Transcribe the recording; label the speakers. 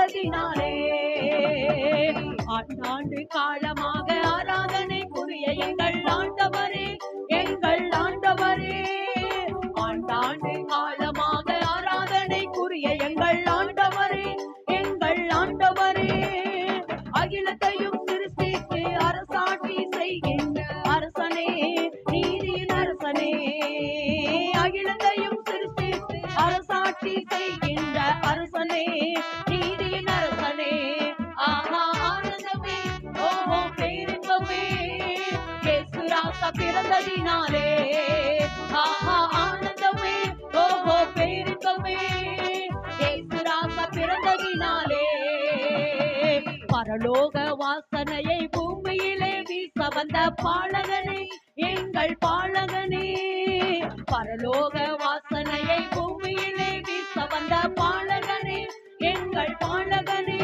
Speaker 1: பிறந்ததினாலே ஆண்டாண்டு காலமாக ஆராதனைக்குரிய எங்கள் ஆண்டவரே, எங்கள் ஆண்டவரே. ஆண்டாண்டு காலமாக ஆராதனைக்குரிய எங்கள் ஆண்டவரே, எங்கள் ஆண்டவரே. அகிலத்தையும் சிருஷ்டித்து அரசாட்சி செய்கின்ற அரசனே, நீதியின் அரசனே. அகிலத்தையும் சிருஷ்டித்து அரசாட்சி செய்கின்ற அரசனே, நீதியின் அரசனே. ஆஹா ஆனந்தமே, ஓஹோ பேரின்பமே, இயேசு ராசா பிறந்ததினாலே. ஆஹா ஆனந்தமே, ஓஹோ பேரின்பமே, இயேசு ராசா பிறந்ததினாலே. பரலோக வாசனையை பூமியிலே வீச வந்த பாலகனே, எங்கள் பாலகனே. பரலோக வாசனையை பூமியிலே வீச வந்த பாலகனே, எங்கள் பாலகனே.